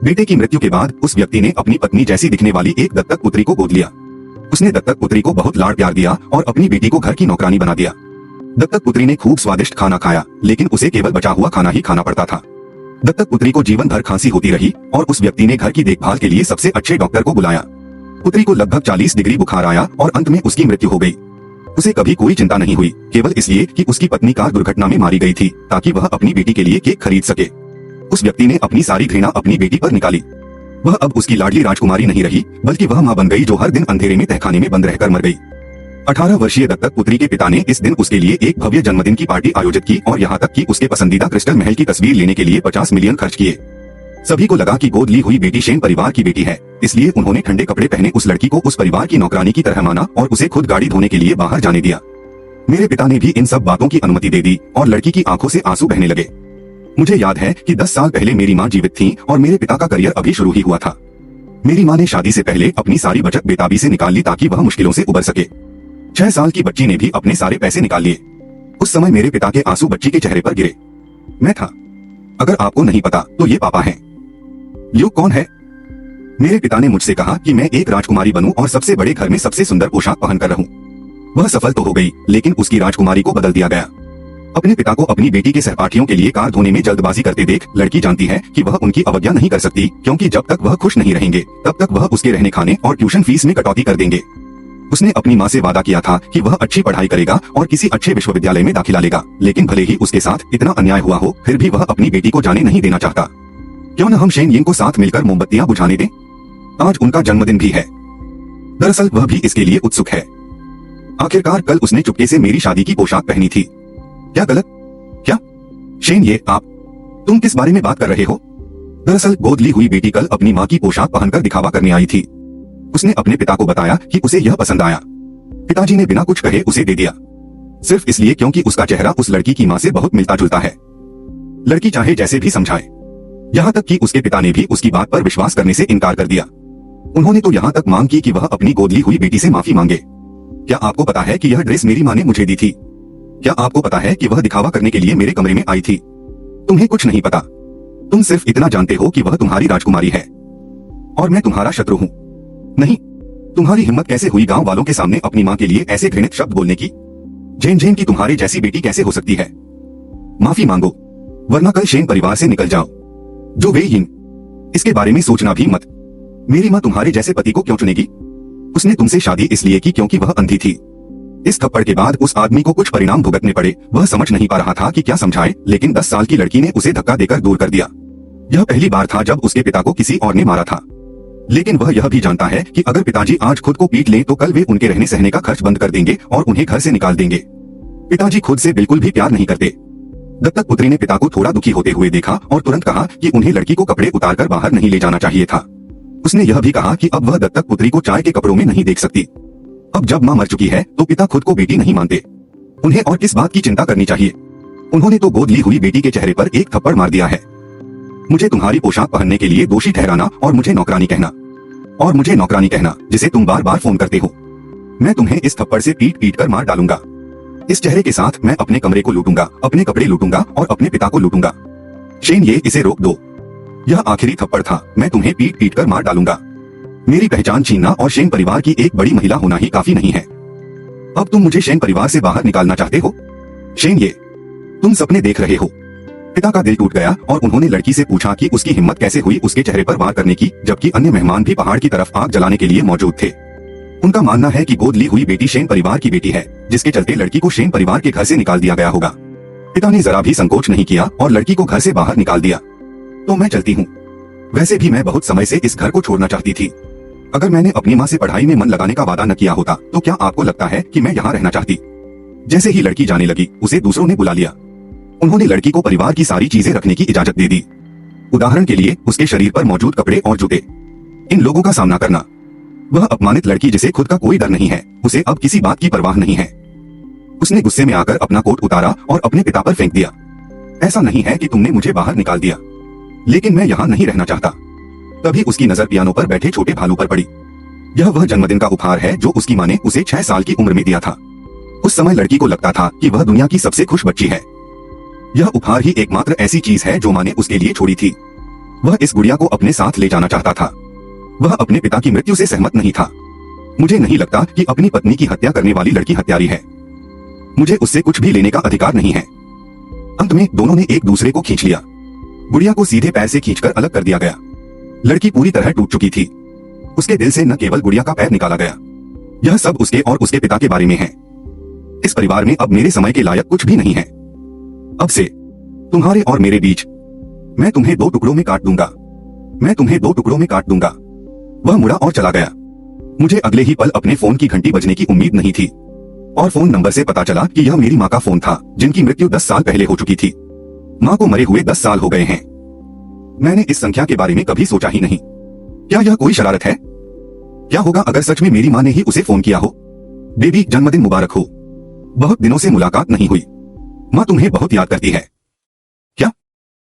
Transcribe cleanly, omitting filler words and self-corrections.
बेटे की मृत्यु के बाद उस व्यक्ति ने अपनी पत्नी जैसी दिखने वाली एक दत्तक पुत्री को गोद लिया। उसने दत्तक पुत्री को बहुत लाड़ प्यार दिया और अपनी बेटी को घर की नौकरानी बना दिया। दत्तक पुत्री ने खूब स्वादिष्ट खाना खाया, लेकिन उसे केवल बचा हुआ खाना ही खाना पड़ता था। दत्तक पुत्री को जीवन भर खांसी होती रही और उस व्यक्ति ने घर की देखभाल के लिए सबसे अच्छे डॉक्टर को बुलाया। पुत्री को लगभग 40 डिग्री बुखार आया और अंत में उसकी मृत्यु हो गई। उसे कभी कोई चिंता नहीं हुई, केवल इसलिए कि उसकी पत्नी कार दुर्घटना में मारी गई थी ताकि वह अपनी बेटी के लिए केक खरीद सके। उस व्यक्ति ने अपनी सारी घृणा अपनी बेटी पर निकाली। वह अब उसकी लाडली राजकुमारी नहीं रही, बल्कि वह मां बन गई जो हर दिन अंधेरे में तहखाने में बंद रहकर मर गई। 18 वर्षीय दत्तक पुत्री के पिता ने इस दिन उसके लिए एक भव्य जन्मदिन की पार्टी आयोजित की और यहाँ तक कि उसके पसंदीदा क्रिस्टल महल की तस्वीर लेने के लिए 50 मिलियन खर्च किए। सभी को लगा कि गोद ली हुई बेटी शेन परिवार की बेटी है, इसलिए उन्होंने ठंडे कपड़े पहने उस लड़की को उस परिवार की नौकरानी की तरह माना और उसे खुद गाड़ी धोने के लिए बाहर जाने दिया। मेरे पिता ने भी इन सब बातों की अनुमति दे दी और लड़की की आंखों से आंसू बहने लगे। मुझे याद है कि 10 साल पहले मेरी माँ जीवित थी और मेरे पिता का करियर अभी शुरू ही हुआ था। मेरी माँ ने शादी से पहले अपनी सारी बचत बेताबी से निकाल ली ताकि वह मुश्किलों से उबर सके। 6 साल की बच्ची ने भी अपने सारे पैसे निकाल लिए। उस समय मेरे पिता के आंसू बच्ची के चेहरे पर गिरे। मैं था। अगर आपको नहीं पता तो ये पापा हैं। ल्यूक कौन है? मेरे पिता ने मुझसे कहा कि मैं एक राजकुमारी बनूं और सबसे बड़े घर में सबसे सुंदर पोशाक पहनकर रहूं। वह सफल तो हो गई, लेकिन उसकी राजकुमारी को बदल दिया गया। अपने पिता को अपनी बेटी के सहपाठियों के लिए कार धोने में जल्दबाजी करते देख लड़की जानती है कि वह उनकी अवज्ञा नहीं कर सकती, क्योंकि जब तक वह खुश नहीं रहेंगे तब तक वह उसके रहने खाने और ट्यूशन फीस में कटौती कर देंगे। उसने अपनी माँ से वादा किया था कि वह अच्छी पढ़ाई करेगा और किसी अच्छे विश्वविद्यालय में दाखिला लेगा, लेकिन भले ही उसके साथ इतना अन्याय हुआ हो, फिर भी वह अपनी बेटी को जाने नहीं देना चाहता। क्यों न हम शेन यिंग को साथ मिलकर मोमबत्तियां बुझाने दें? आज उनका जन्मदिन भी है। दरअसल वह भी इसके लिए उत्सुक है। आखिरकार कल उसने चुपके से मेरी शादी की पोशाक पहनी थी। क्या गलत? क्या शेन, ये तुम किस बारे में बात कर रहे हो? दरअसल गोद ली हुई बेटी कल अपनी माँ की पोशाक पहनकर दिखावा करने आई थी। उसने अपने पिता को बताया कि उसे यह पसंद आया। पिताजी ने बिना कुछ कहे उसे दे दिया, सिर्फ इसलिए क्योंकि उसका चेहरा उस लड़की की माँ से बहुत मिलता जुलता है। लड़की चाहे जैसे भी समझाए, यहाँ तक कि उसके पिता ने भी उसकी बात पर विश्वास करने से इनकार कर दिया। उन्होंने तो यहाँ तक मांग की कि वह अपनी गोद ली हुई बेटी से माफी मांगे। क्या आपको पता है कि यह ड्रेस मेरी माँ ने मुझे दी थी? क्या आपको पता है कि वह दिखावा करने के लिए मेरे कमरे में आई थी? तुम्हें कुछ नहीं पता। तुम सिर्फ इतना जानते हो कि वह तुम्हारी राजकुमारी है और मैं तुम्हारा शत्रु हूँ। नहीं, तुम्हारी हिम्मत कैसे हुई गांव वालों के सामने अपनी माँ के लिए ऐसे घृणित शब्द बोलने की? जेन जेन की तुम्हारी जैसी बेटी कैसे हो सकती है? माफी मांगो, वरना कल शेन परिवार से निकल जाओ। जो वे यिंग, इसके बारे में सोचना भी मत। मेरी माँ तुम्हारे जैसे पति को क्यों चुनेगी? उसने तुमसे शादी इसलिए की क्योंकि वह अंधी थी। इस थप्पड़ के बाद उस आदमी को कुछ परिणाम भुगतने पड़े। वह समझ नहीं पा रहा था कि क्या समझाए, लेकिन 10 साल की लड़की ने उसे धक्का देकर दूर कर दिया। यह पहली बार था जब उसके पिता को किसी और ने मारा था, लेकिन वह यह भी जानता है कि अगर पिताजी आज खुद को पीट लें तो कल वे उनके रहने सहने का खर्च बंद कर देंगे और उन्हें घर से निकाल देंगे। पिताजी खुद से बिल्कुल भी प्यार नहीं करते। दत्तक पुत्री ने पिता को थोड़ा दुखी होते हुए देखा और तुरंत कहा कि उन्हें लड़की को कपड़े उतारकर बाहर नहीं ले जाना चाहिए था। उसने यह भी कहा कि अब वह दत्तक पुत्री को चाय के कपड़ों में नहीं देख सकती। अब जब माँ मर चुकी है तो पिता खुद को बेटी नहीं मानते। उन्हें और किस बात की चिंता करनी चाहिए? उन्होंने तो गोद ली हुई बेटी के चेहरे पर एक थप्पड़ मार दिया है। मुझे तुम्हारी पोशाक पहनने के लिए दोषी ठहराना और मुझे नौकरानी कहना, जिसे तुम बार बार फोन करते हो। मैं तुम्हें इस थप्पड़ से पीट पीट कर मार डालूंगा। इस चेहरे के साथ मैं अपने कमरे को लूटूंगा, अपने कपड़े लूटूंगा और अपने पिता को लूटूंगा। शेन, ये इसे रोक दो। यह आखिरी थप्पड़ था। मैं तुम्हें पीट पीट कर मार डालूंगा। मेरी पहचान छीनना और शेन परिवार की एक बड़ी महिला होना ही काफी नहीं है। अब तुम मुझे शेन परिवार से बाहर निकालना चाहते हो? शेन, ये तुम सपने देख रहे हो। पिता का दिल टूट गया और उन्होंने लड़की से पूछा कि उसकी हिम्मत कैसे हुई उसके चेहरे पर वार करने की, जबकि अन्य मेहमान भी पहाड़ की तरफ आग जलाने के लिए मौजूद थे। उनका मानना है कि गोद ली हुई बेटी शेन परिवार की बेटी है, जिसके चलते लड़की को शेन परिवार के घर से निकाल दिया गया होगा। पिता ने जरा भी संकोच नहीं किया और लड़की को घर से बाहर निकाल दिया। तो मैं चलती हूँ। वैसे भी मैं बहुत समय से इस घर को छोड़ना चाहती थी। अगर मैंने अपनी माँ से पढ़ाई में मन लगाने का वादा न किया होता तो क्या आपको लगता है कि मैं यहाँ रहना चाहती? जैसे ही लड़की जाने लगी उसे दूसरों ने बुला लिया। उन्होंने लड़की को परिवार की सारी चीजें रखने की इजाजत दे दी। उदाहरण के लिए उसके शरीर पर मौजूद कपड़े और जूते। इन लोगों का सामना करना। वह अपमानित लड़की जिसे खुद का कोई डर नहीं है, उसे अब किसी बात की परवाह नहीं है। उसने गुस्से में आकर अपना कोट उतारा और अपने पिता पर फेंक दिया। ऐसा नहीं है कि तुमने मुझे बाहर निकाल दिया, लेकिन मैं यहाँ नहीं रहना चाहता। तभी उसकी नजर पियानो पर बैठे छोटे भालू पर पड़ी। यह वह जन्मदिन का उपहार है जो उसकी माँ ने उसे 6 साल की उम्र में दिया था। उस समय लड़की को लगता था कि वह दुनिया की सबसे खुश बच्ची है। यह उपहार ही एकमात्र ऐसी चीज है जो माँ ने उसके लिए छोड़ी थी। वह इस गुड़िया को अपने साथ ले जाना चाहता था। वह अपने पिता की मृत्यु से सहमत नहीं था। मुझे नहीं लगता कि अपनी पत्नी की हत्या करने वाली लड़की हत्यारी है। मुझे उससे कुछ भी लेने का अधिकार नहीं है। अंत में दोनों ने एक दूसरे को खींच लिया। गुड़िया को सीधे पैर से खींचकर अलग कर दिया गया। लड़की पूरी तरह टूट चुकी थी। उसके दिल से न केवल गुड़िया का पैर निकाला गया। यह सब उसके और उसके पिता के बारे में है। इस परिवार में अब मेरे समय के लायक कुछ भी नहीं है। अब से तुम्हारे और मेरे बीच मैं तुम्हें 2 टुकड़ों में काट दूंगा। मैं तुम्हें 2 टुकड़ों में काट दूंगा। वह मुड़ा और चला गया। मुझे अगले ही पल अपने फोन की घंटी बजने की उम्मीद नहीं थी और फोन नंबर से पता चला कि यह मेरी माँ का फोन था, जिनकी मृत्यु 10 साल पहले हो चुकी थी। माँ को मरे हुए 10 साल हो गए हैं। मैंने इस संख्या के बारे में कभी सोचा ही नहीं। क्या यह कोई शरारत है? क्या होगा अगर सच में मेरी माँ ने ही उसे फोन किया हो? बेबी, जन्मदिन मुबारक हो। बहुत दिनों से मुलाकात नहीं हुई। माँ तुम्हें बहुत याद करती है।